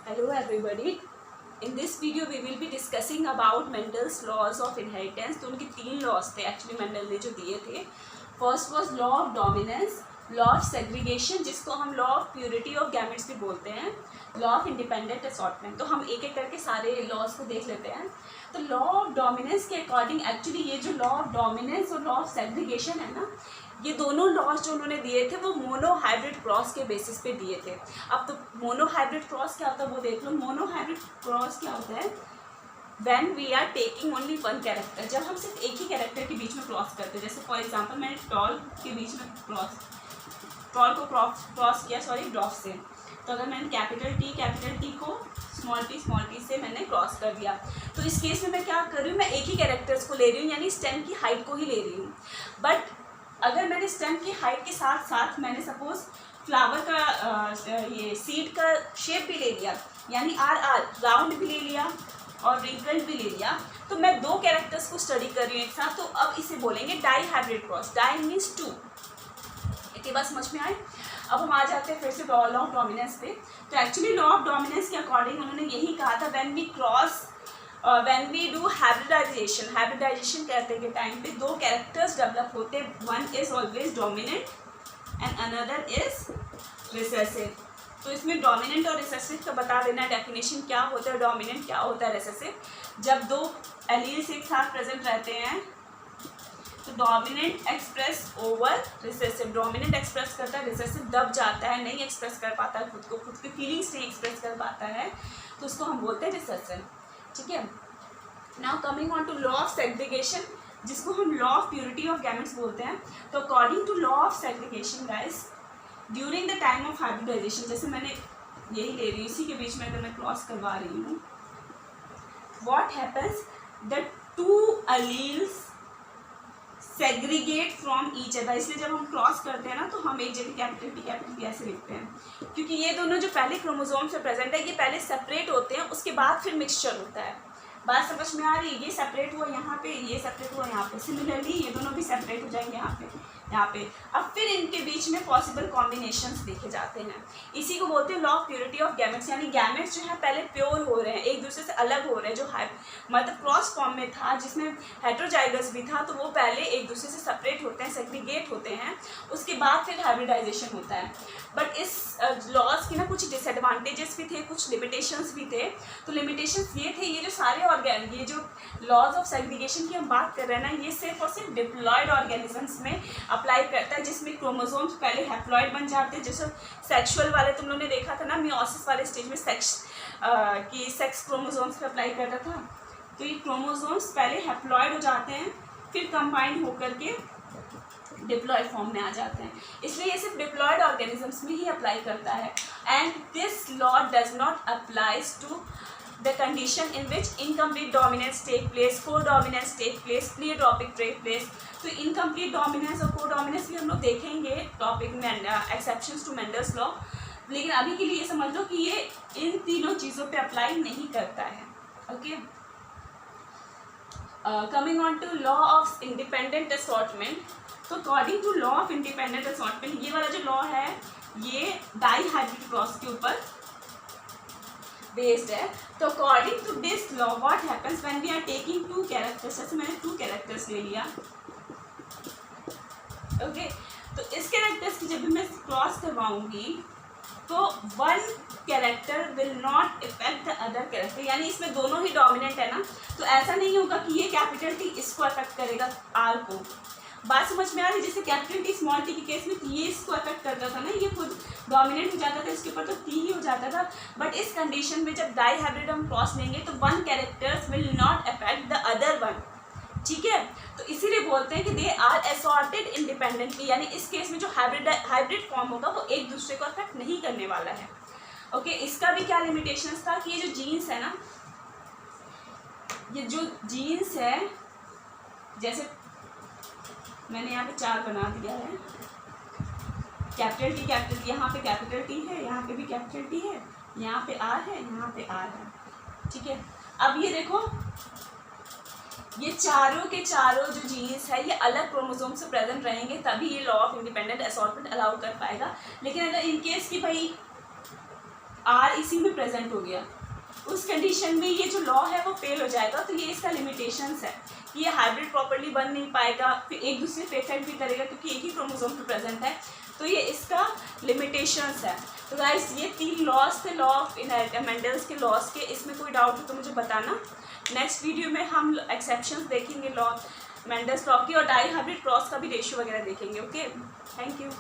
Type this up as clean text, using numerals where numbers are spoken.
Hello everybody. In this video we will be discussing about Mendel's laws of inheritance. तो उनके 3 laws थे actually Mendel ने जो दिए थे. First was law of dominance, law of segregation जिसको हम law of purity of gametes भी बोलते हैं, लॉ ऑफ इंडिपेंडेंट असॉर्टमेंट. तो हम एक एक करके सारे लॉज को देख लेते हैं. तो लॉ ऑफ डोमिनेंस के अकॉर्डिंग एक्चुअली ये जो लॉ ऑफ डोमिनेंस और लॉ ऑफ सेग्रीगेशन है ना, ये दोनों लॉज जो उन्होंने दिए थे वो मोनो हाइब्रिड क्रॉस के बेसिस पे दिए थे. अब तो मोनो हाइब्रिड क्रॉस क्या होता है वो देख लो. मोनो हाइब्रिड क्रॉस क्या होता है? When we are taking only one character, जब हम सिर्फ एक ही कैरेक्टर के बीच में क्रॉस करते हैं. जैसे फॉर एग्जांपल मैंने टॉल के बीच में टॉल को क्रॉस किया ड्रॉप से. तो अगर मैंने कैपिटल टी को स्मॉल टी से मैंने क्रॉस कर दिया, तो इस केस में मैं क्या कर रही हूँ, मैं एक ही कैरेक्टर्स को ले रही हूँ, यानी स्टेम की हाइट को ही ले रही हूँ. बट अगर मैंने स्टेम की हाइट के साथ साथ मैंने सपोज फ्लावर का ये सीड का शेप भी ले लिया, यानी आर राउंड भी ले लिया और रिंकल्ड भी ले लिया, तो मैं 2 कैरेक्टर्स को स्टडी कर रही हूँ एक साथ. तो अब इसे बोलेंगे dihybrid cross. Di means 2. एक बात समझ में आए. अब हम आ जाते हैं फिर से लॉ ऑफ डोमिनेंस पे. तो एक्चुअली लॉ ऑफ डोमिनेंस के अकॉर्डिंग उन्होंने यही कहा था, व्हेन वी डू हाइब्रिडाइजेशन कहते के टाइम पे 2 कैरेक्टर्स डेवलप होते, one is always dominant and another is recessive. तो इसमें डोमिनेंट और रिसेसिव का बता देना डेफिनेशन क्या होता है, डोमिनेंट क्या होता है, रिसेसिव. जब 2 एलील्स एक साथ प्रेजेंट रहते हैं तो dominant express over recessive. Dominant express करता है, रिसेसिव दब जाता है, नहीं एक्सप्रेस कर पाता है खुद की फीलिंग्स नहीं एक्सप्रेस कर पाता है, तो उसको हम बोलते हैं रिसेसिव. ठीक है. Now coming on to law of segregation जिसको हम law of purity of gametes बोलते हैं. तो according to law of segregation guys, during the time of hybridization, जैसे मैंने यही ले रही हूँ, इसी के बीच में अगर मैं क्रॉस करवा रही हूँ, what happens, the 2 alleles segregate from each other. इसलिए जब हम क्रॉस करते हैं ना तो हम एक जगह कैपिटल टी ऐसे लिखते हैं, क्योंकि ये दोनों जो पहले क्रोमोसोम से प्रेजेंट है ये पहले सेपरेट होते हैं, उसके बाद फिर मिक्सचर होता है. बात समझ में आ रही है. ये सेपरेट हुआ यहाँ पे, ये सेपरेट हुआ यहाँ पे, सिमिलरली ये दोनों भी सेपरेट हो जाएंगे यहाँ पे. अब फिर इनके बीच में पॉसिबल कॉम्बिनेशंस देखे जाते हैं. इसी को बोलते हैं law of purity of gametes, यानी गैमेट्स जो है पहले प्योर हो रहे हैं, एक दूसरे से अलग हो रहे हैं. जो मतलब क्रॉस फॉर्म में था जिसमें हेटेरोजाइगस भी था, तो वो पहले एक दूसरे से सेपरेट होते हैं, सेग्रीगेट होते हैं, उसके बाद फिर हाइब्रिडाइजेशन होता है. बट इस लॉज के ना कुछ डिसएडवांटेजेस भी थे, कुछ लिमिटेशंस भी थे. तो लिमिटेशंस ये थे, ये जो सारे ये जो लॉज ऑफ सेग्रीगेशन की हम बात कर रहे हैं ना, ये सिर्फ और सिर्फ डिप्लॉयड ऑर्गेनिजम्स में अप्लाई करता है, जिसमें क्रोमोसोम्स पहले हैप्लॉयड बन जाते हैं. जैसे सेक्सुअल वाले तुम लोगों ने देखा था ना, मियोसिस वाले स्टेज में सेक्स क्रोमोसोम्स पे अप्लाई करता था. तो ये क्रोमोसोम्स पहले हैप्लॉयड हो जाते हैं, फिर कंबाइंड होकर के डिप्लॉयड फॉर्म में आ जाते हैं. इसलिए ये सिर्फ डिप्लॉयड ऑर्गेनिजम्स में ही अप्लाई करता है. And this law does not applies to the condition in which incomplete dominance take place, co-dominance take place, pleiotropic take place. तो incomplete dominance और co-dominance भी हम लोग देखेंगे टॉपिक में, exceptions to Mendel's law. लेकिन अभी के लिए ये समझ लो कि ये इन तीनों चीज़ों पे अप्लाई नहीं करता है. Okay. Coming on to law of independent assortment. तो according to law of independent assortment, ये वाला जो लॉ है ये डाई हाइब्रिड क्रॉस के ऊपर बेस्ड है. तो according to this law what happens when we are taking 2 characters. जैसे मैंने 2 कैरेक्टर्स ले लिया. ओके. तो इस कैरेक्टर्स की जब भी मैं क्रॉस करवाऊंगी तो 1 character will not effect the other character, यानी इसमें दोनों ही डोमिनेंट है ना, तो ऐसा नहीं होगा कि ये कैपिटल टी इसको अफेक्ट करेगा आर को. बात समझ में आ रही है. जैसे कैपिटल टी स्मॉल टी के केस में ये इसको अफेक्ट करता था ना, ये खुद डोमिनेंट हो जाता था इसके ऊपर, तो टी ही हो जाता था. बट इस कंडीशन में जब डाई हाइब्रिड हम क्रॉस लेंगे तो 1 characters will not affect the other 1. ठीक है. तो इसीलिए बोलते हैं कि दे आर असॉर्टेड इंडिपेंडेंटली, यानी इस केस में जो हाइब्रिड फॉर्म होगा वो एक दूसरे को अफेक्ट नहीं करने वाला है. ओके. इसका भी क्या लिमिटेशंस था कि ये जो जीन्स है ना, ये जो जीन्स है, जैसे मैंने यहाँ पे 4 बना दिया है, कैपिटल टी, यहाँ पे कैपिटल टी है, यहाँ पे भी कैपिटल टी है, यहाँ पे आर है, यहाँ पे आर है. ठीक है. अब ये देखो, ये चारों के चारों जो जीन्स है ये अलग क्रोमोसोम से प्रेजेंट रहेंगे, तभी ये law of independent assortment allow कर पाएगा. लेकिन अगर इन केस कि भाई आर इसी में प्रेजेंट हो गया, उस कंडीशन में ये जो लॉ है वो फेल हो जाएगा। तो ये इसका लिमिटेशंस है कि ये हाइब्रिड प्रॉपर्ली बन नहीं पाएगा, फिर एक दूसरे पे इफेक्ट भी करेगा क्योंकि एक ही क्रोमोसोम पे प्रेजेंट है। तो ये इसका लिमिटेशंस है। तो गाइस ये 3 लॉस थे लॉ ऑफ इनहेरिटेंस, मेंडल्स के लॉस के। इसमें कोई डाउट हो तो मुझे बताना। नेक्स्ट वीडियो में हम एक्सेप्शंस देखेंगे लॉ मेंडल्स लॉ की, और डाई हाइब्रिड क्रॉस का भी रेशियो वगैरह देखेंगे। Okay, thank you.